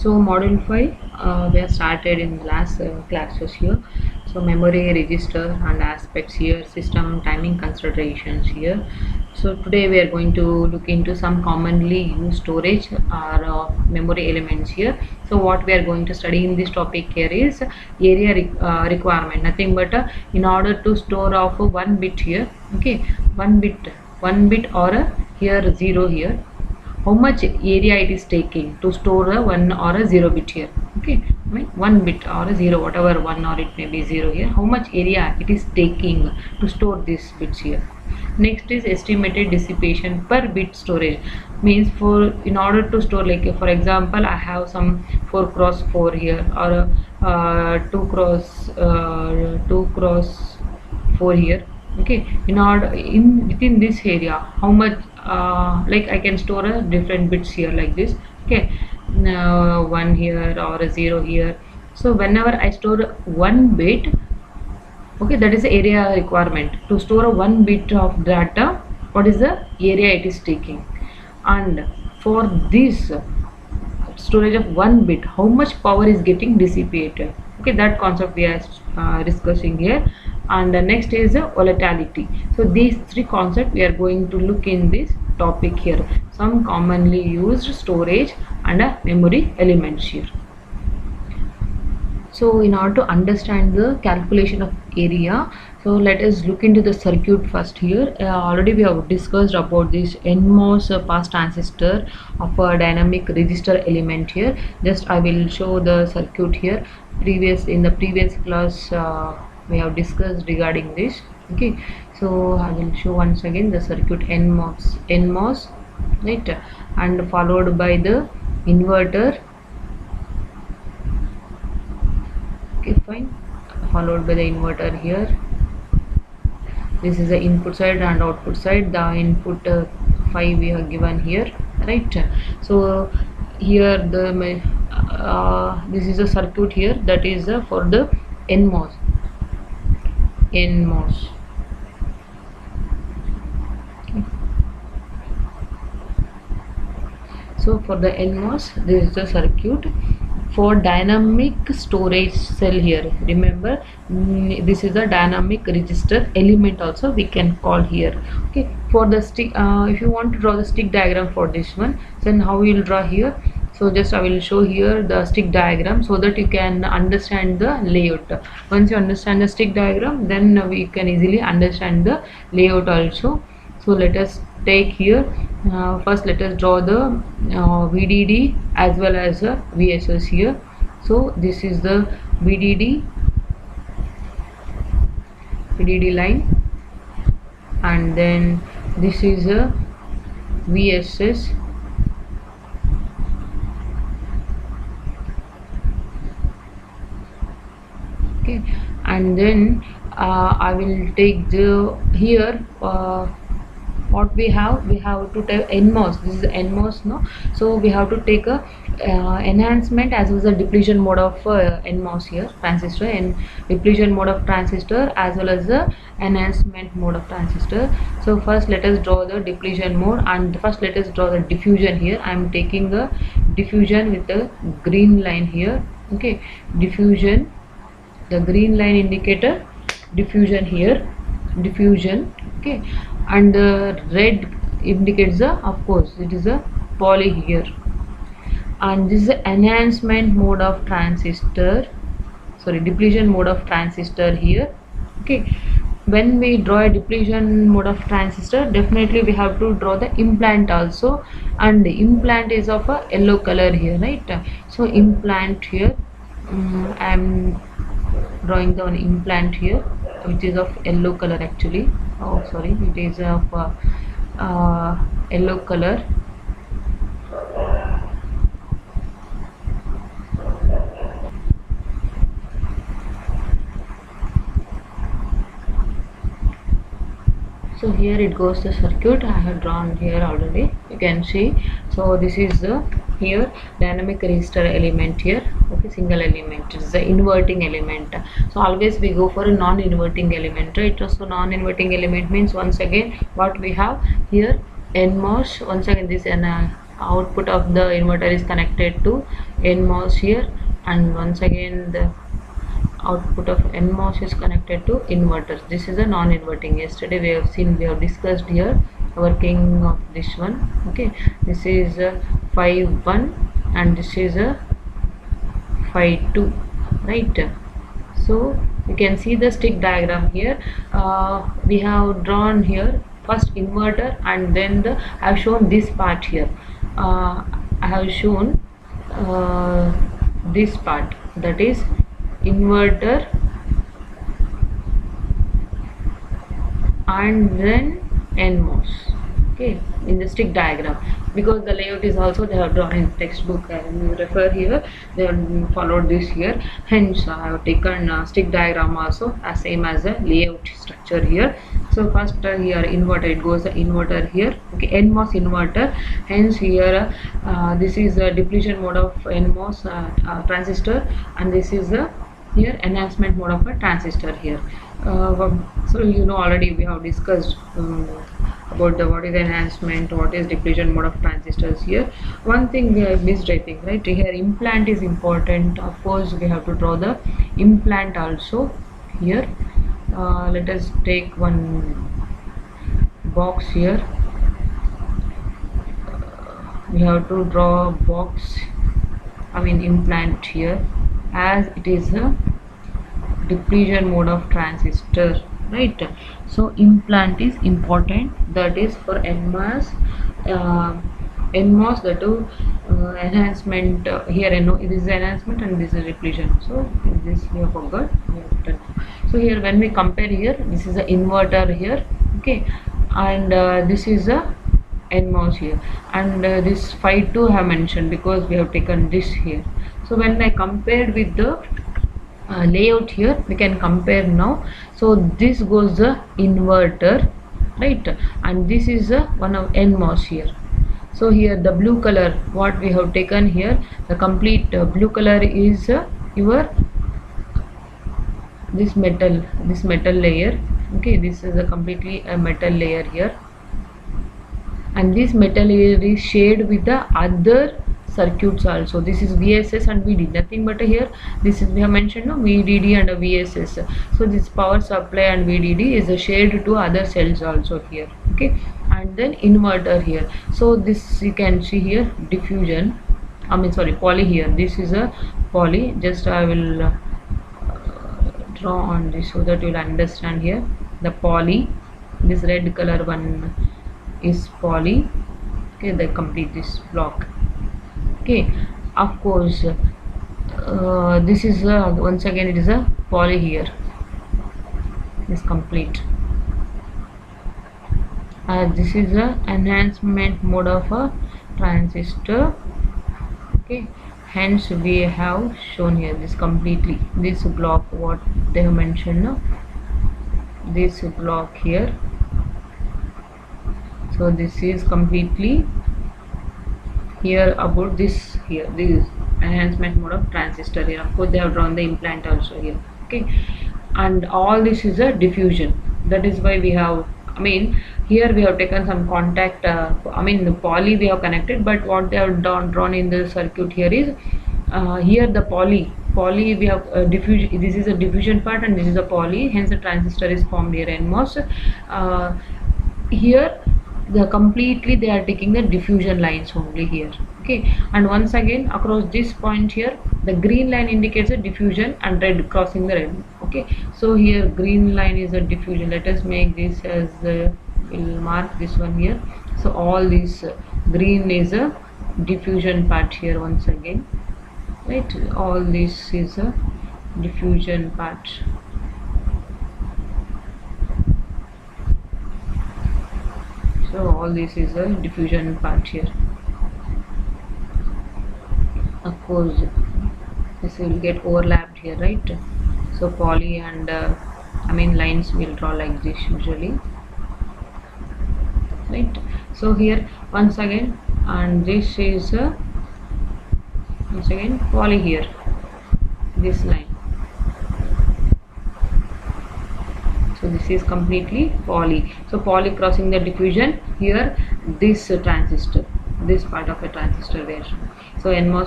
So module 5 we have started in the last classes here. So memory, register and aspects here, system timing considerations here. So today we are going to look into some commonly used storage or memory elements here. So what we are going to study in this topic here is area requirement, nothing but in order to store of one bit here, okay, one bit or here 0 here, how much area it is taking to store a 1 or a 0 bit here, okay, I mean 1 bit or a 0, whatever 1 or it may be 0 here, how much area it is taking to store these bits here. Next is estimated dissipation per bit storage, means for in order to store, like for example I have some 4 cross 4 here or 2 cross 4 here, okay, in order in within this area how much like I can store a different bits here like this, okay, 1 here or a 0 here. So whenever I store one bit, okay, that is the area requirement to store a one bit of data, what is the area it is taking, and for this storage of one bit how much power is getting dissipated, okay, that concept we are discussing here. And the next is volatility. So these three concepts we are going to look in this topic here, some commonly used storage and memory elements here. So in order to understand the calculation of area, so let us look into the circuit first here. Already we have discussed about this NMOS pass transistor of a dynamic register element here. Just I will show the circuit here. In the previous class we have discussed regarding this, okay. So I will show once again the circuit NMOS, right, and followed by the inverter, okay, fine, followed by the inverter here. This is the input side and output side. The input 5 we have given here, right. So here the this is a circuit here, that is for the NMOS. Okay. So for the NMOS, this is the circuit for dynamic storage cell here. Remember, this is a dynamic register element also we can call here, okay. For the stick, if you want to draw the stick diagram for this one, then how we will draw here. So just I will show here the stick diagram so that you can understand the layout. Once you understand the stick diagram, then we can easily understand the layout also. So let us take here, first let us draw the VDD as well as VSS here. So this is the VDD line, and then this is a VSS, okay. And then I will take the here what we have to take NMOS. This is NMOS, no? So we have to take a enhancement as well as a depletion mode of NMOS here transistor, and depletion mode of transistor as well as the enhancement mode of transistor. So first let us draw the depletion mode, and first let us draw the diffusion here. I am taking the diffusion with the green line here, okay. Diffusion, the green line indicator diffusion here, diffusion, okay. And the red indicates the, of course it is a poly here. And this is the enhancement mode of transistor, sorry, depletion mode of transistor here, okay. When we draw a depletion mode of transistor, definitely we have to draw the implant also, and the implant is of a yellow color here, right. So implant here, I am drawing the one implant here which is of yellow color actually. Oh sorry, it is of yellow color. So here it goes the circuit I have drawn here already, you can see. So this is the here dynamic register element here, okay, single element. This is the inverting element. So always we go for a non-inverting element, right. So non-inverting element means, once again what we have here, NMOS, once again this output of the inverter is connected to NMOS here, and once again the output of NMOS is connected to inverters. This is a non-inverting. Yesterday we have discussed here working of this one. Okay, this is a 5-1 and this is a 5-2, right? So you can see the stick diagram here. We have drawn here first inverter, and then I have shown this part here. I have shown this part, that is inverter and then NMOS, okay, in the stick diagram, because the layout is also they have drawn in textbook, and you refer here, they have followed this here. Hence I have taken stick diagram also as same as the layout structure here. So first here inverter, it goes the inverter here, okay, NMOS inverter. Hence here this is a depletion mode of NMOS transistor, and this is the here enhancement mode of a transistor here. So you know already we have discussed about the what is enhancement, what is depletion mode of transistors here. One thing we have missed, I think, right here, implant is important. Of course we have to draw the implant also here. Let us take one box here. We have to draw a box, I mean implant here, as it is a depletion mode of transistor, right? So implant is important, that is for NMOS. NMOS, the two enhancement here, it is enhancement and this is depletion. So this we have forgot. So here when we compare here, this is the inverter here, okay, and this is a NMOS here, and this 5-2 I have mentioned because we have taken this here. So when I compared with the layout here, we can compare now. So this goes the inverter, right, and this is one of NMOS here. So here the blue color what we have taken here, the complete blue color is your this metal layer, okay, this is a completely a metal layer here, and this metal layer is shared with the other circuits also. This is VSS and VDD, nothing but here this is we have mentioned no, VDD and a VSS. So this power supply and VDD is shared to other cells also here, okay, and then inverter here. So this you can see here diffusion, I mean sorry, poly here, this is a poly. Just I will draw on this so that you will understand here. The poly, this red color one is poly, okay, they complete this block, okay. Of course this is once again it is a poly here, is complete. This is a enhancement mode of a transistor, okay. Hence we have shown here this completely, this block what they have mentioned now, this block here. So this is completely here about this here, this enhancement mode of transistor here. Of course they have drawn the implant also here, okay, and all this is a diffusion. That is why we have, I mean here we have taken some contact, I mean the poly we have connected, but what they have drawn in the circuit here is here the poly we have diffusion, this is a diffusion part and this is a poly, hence the transistor is formed here, NMOS. Here the completely they are taking the diffusion lines only here, okay, and once again across this point here the green line indicates a diffusion and red crossing the red, okay. So here green line is a diffusion. Let us make this as we'll mark this one here. So all this green is a diffusion part here once again, right, all this is a diffusion part. So all this is a diffusion part here. Of course this will get overlapped here, right? So poly and I mean lines will draw like this usually, right? So here once again, and this is once again poly here, this line. So this is completely poly. So poly crossing the diffusion here, this transistor, this part of a transistor reaction. So NMOS